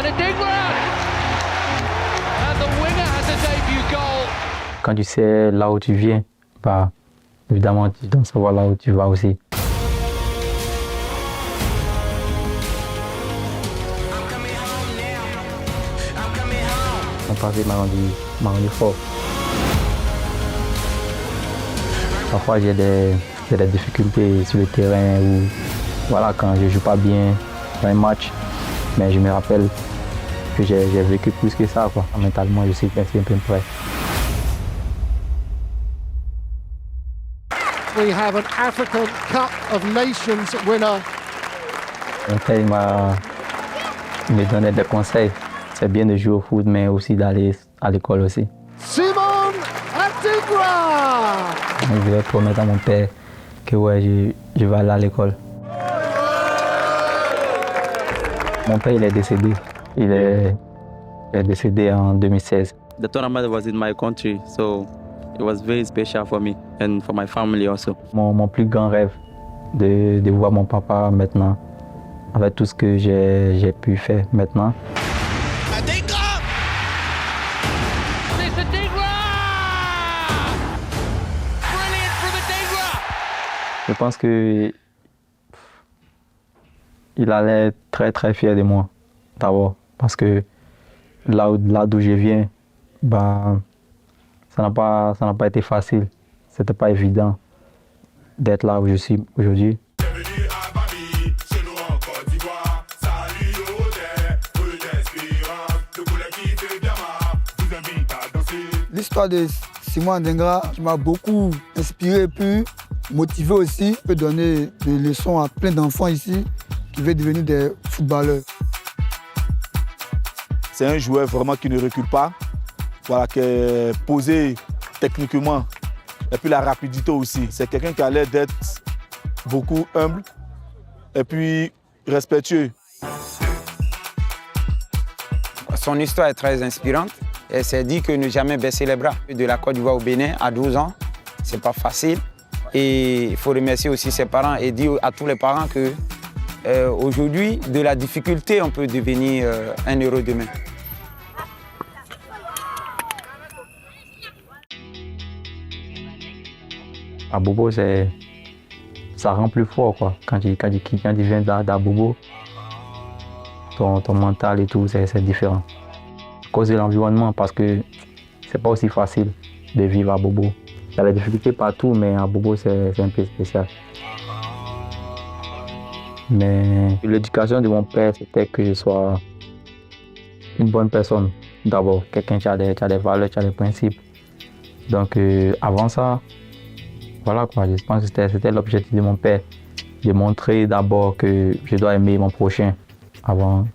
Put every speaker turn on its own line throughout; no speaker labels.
And Adingra! And the winger has a debut goal.
Quand tu sais là où tu viens, bah, évidemment, tu dois savoir là où tu vas aussi. Mon passé m'a rendu fort. Parfois, j'ai des difficultés sur le terrain ou voilà, quand je ne joue pas bien dans un match, mais je me rappelle que j'ai vécu plus que ça, quoi. Mentalement, je suis un peu prêt.
We have an African Cup of Nations winner.
Mon père me donnait des conseils. C'est bien de jouer au foot, mais aussi d'aller à l'école aussi.
Simon Adingra!
Je voulais promettre à mon père que ouais, je vais aller à l'école. Mon père, il est décédé. Il est décédé en 2016.
The tournament was in my country, so it was very special for me and for my family also.
Mon plus grand rêve, de voir mon papa maintenant, avec tout ce que j'ai pu faire maintenant.
Adingra! It's Adingra! Brilliant from Adingra!
Je pense que il allait être très très fier de moi, d'abord, parce que là d'où je viens, bah, ça n'a pas été facile. C'était pas évident d'être là où je suis aujourd'hui.
L'histoire de Simon Adingra qui m'a beaucoup inspiré et puis motivé aussi, peut donner des leçons à plein d'enfants ici qui veulent devenir des footballeurs.
C'est un joueur vraiment qui ne recule pas, voilà, qui est posé techniquement et puis la rapidité aussi. C'est quelqu'un qui a l'air d'être beaucoup humble et puis respectueux.
Son histoire est très inspirante. Elle s'est dit que ne jamais baisser les bras. De la Côte d'Ivoire au Bénin à 12 ans, c'est pas facile. Et il faut remercier aussi ses parents et dire à tous les parents que aujourd'hui, de la difficulté, on peut devenir un héros demain.
À Bobo, ça rend plus fort, quoi. Quand tu viens d'Abobo, ton mental et tout, c'est différent. À cause de l'environnement, parce que c'est pas aussi facile de vivre à Bobo. Il y a des difficultés partout, mais à Bobo, c'est un peu spécial. Mais l'éducation de mon père, c'était que je sois une bonne personne. D'abord, quelqu'un qui a des valeurs, qui a des principes. Donc, avant ça, voilà quoi, je pense que c'était l'objectif de mon père. De montrer d'abord que je dois aimer mon prochain avant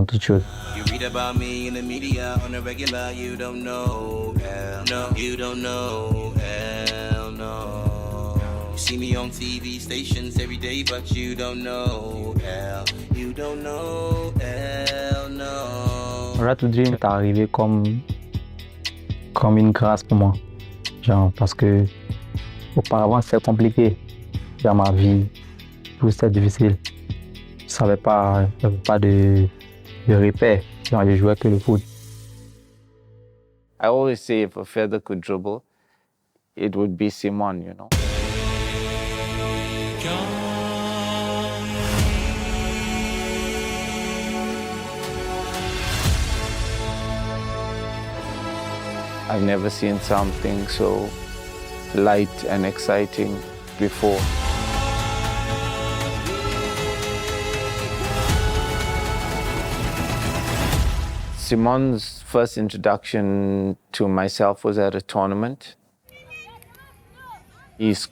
toute chose.
You read about me in the media on a regular, you don't know, hell no. You don't know, hell no. You see me on TV stations every day, but you don't know, hell. You don't know, hell no.
Right to Dream est arrivé comme une grâce pour moi. Genre, parce que auparavant c'était compliqué. Dans ma vie, tout c'était difficile. Je n'avais pas de repères. Genre, je jouais que le foot.
I always say if a feather could dribble, it would be Simon, you know. I've never seen something so light and exciting before. Simon's first introduction to myself was at a tournament. His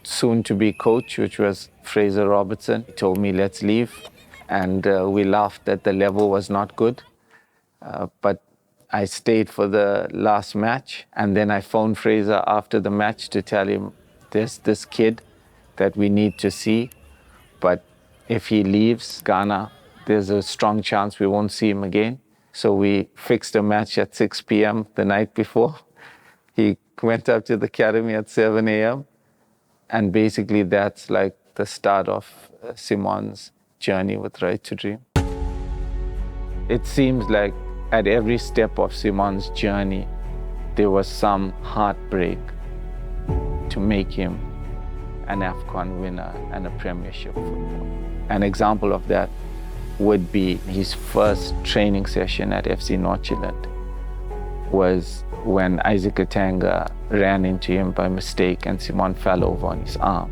soon-to-be coach, which was Fraser Robertson, told me, let's leave. And we laughed that the level was not good. But I stayed for the last match. And then I phoned Fraser after the match to tell him, there's this kid that we need to see. But if he leaves Ghana, there's a strong chance we won't see him again. So we fixed a match at 6 p.m. the night before. He went up to the academy at 7 a.m. And basically that's like the start of Simon's journey with Right to Dream. It seems like at every step of Simon's journey, there was some heartbreak to make him an AFCON winner and a Premiership football. An example of that would be his first training session at FC Nordsjælland was when Isaac Atanga ran into him by mistake and Simon fell over on his arm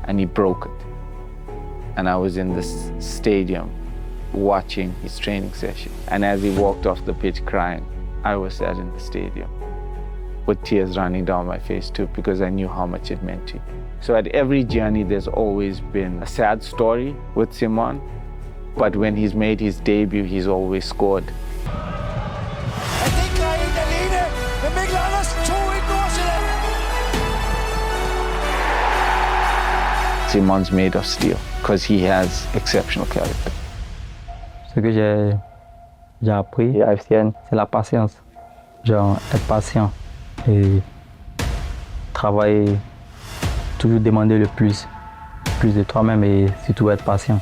and he broke it. And I was in this stadium watching his training session. And as he walked off the pitch crying, I was sat in the stadium with tears running down my face too, because I knew how much it meant to him. So at every journey, there's always been a sad story with Simon, but when he's made his debut, he's always scored. Simon's made of steel because he has exceptional character.
Ce que j'ai appris à FCN, c'est la patience. Genre, être patient et travailler, toujours demander le plus de toi-même et surtout être patient.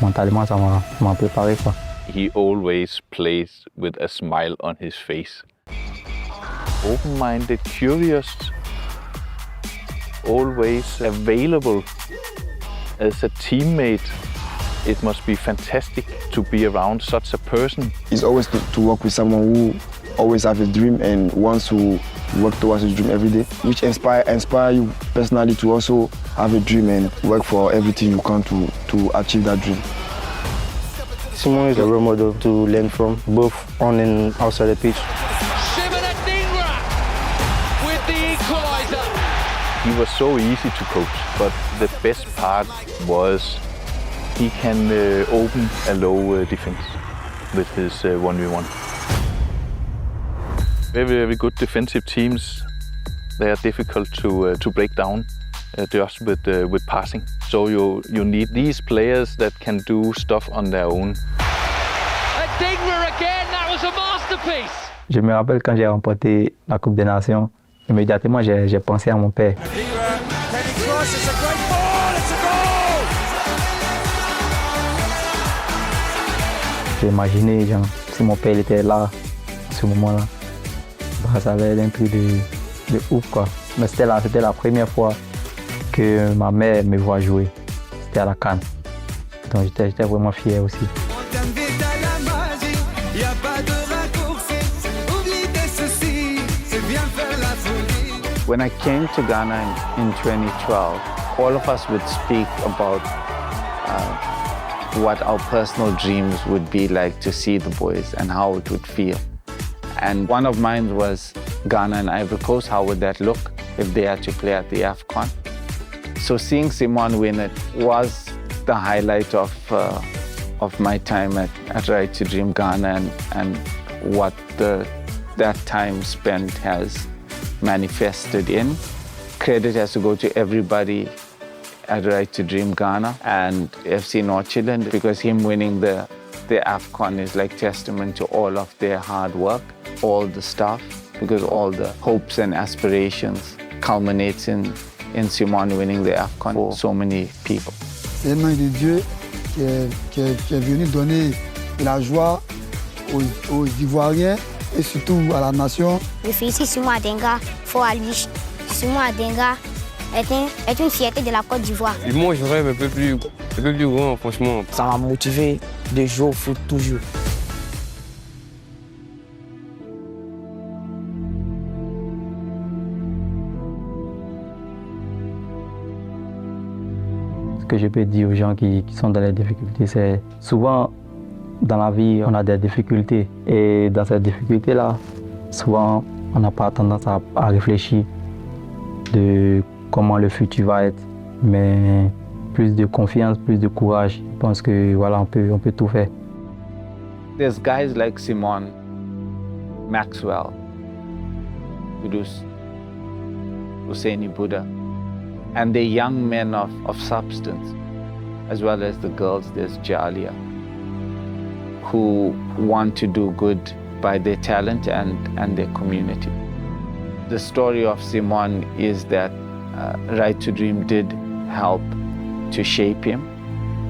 Mentalement, ça m'a préparé, quoi.
He always plays with a smile on his face. Open-minded, curious, always available. As a teammate, it must be fantastic to be around such a person.
It's always to work with someone who always has a dream and wants to work towards his dream every day, which inspire you personally to also have a dream and work for everything you can to achieve that dream.
Simon is a role model to learn from, both on and outside the pitch.
Simon Adingra with the equaliser.
He was so easy to coach, but the best part was he can open a low defense with his 1v1. Very, very good defensive teams. They are difficult to break down just with passing. So you need these players that can do stuff on their own.
Adingra again, that was a masterpiece.
Je me rappelle quand j'ai remporté la Coupe des Nations, immédiatement j'ai pensé à mon père. J'ai imaginé genre, si mon père était là à ce moment-là, bah, ça avait un truc de ouf quoi. Mais c'était la première fois que ma mère me voit jouer. C'était à la CAN. Donc j'étais vraiment fier aussi.
When I came to Ghana in 2012, all of us would speak about what our personal dreams would be like to see the boys and how it would feel. And one of mine was Ghana and Ivory Coast. How would that look if they had to play at the AFCON? So seeing Simon win it was the highlight of my time at Right to Dream Ghana and what that time spent has manifested in. Credit has to go to everybody at Right to Dream Ghana and FC Nordsjælland, because him winning the AFCON is like testament to all of their hard work, all the staff, because all the hopes and aspirations culminates in Simon winning the AFCON for so many people.
C'est une main de Dieu qui est venu donner la joie aux Ivoiriens et surtout à la nation.
Je félicite Simon Adingra, fort à lui. Simon Adingra est une fierté de la Côte d'Ivoire.
Moi, je rêve un peu plus grand, franchement.
Ça m'a motivé de jouer au foot toujours.
Ce que je peux dire aux gens qui sont dans les difficultés, c'est souvent dans la vie, on a des difficultés. Et dans ces difficultés-là, souvent, on n'a pas tendance à réfléchir de comment le futur va être, mais plus de confiance, plus de courage. Je pense que voilà, on peut tout faire.
There's guys like Simon, Maxwell, Kudus, Husseini Buddha, and the young men of substance, as well as the girls. There's Jalia, who want to do good by their talent and their community. The story of Simon is that Right to Dream did help to shape him,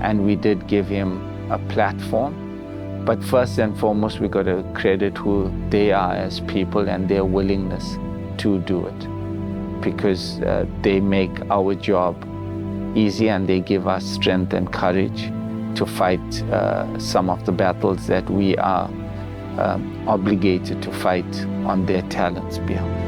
and we did give him a platform But first and foremost, we got to credit who they are as people and their willingness to do it, because they make our job easy and they give us strength and courage to fight some of the battles that we are obligated to fight on their talents behalf.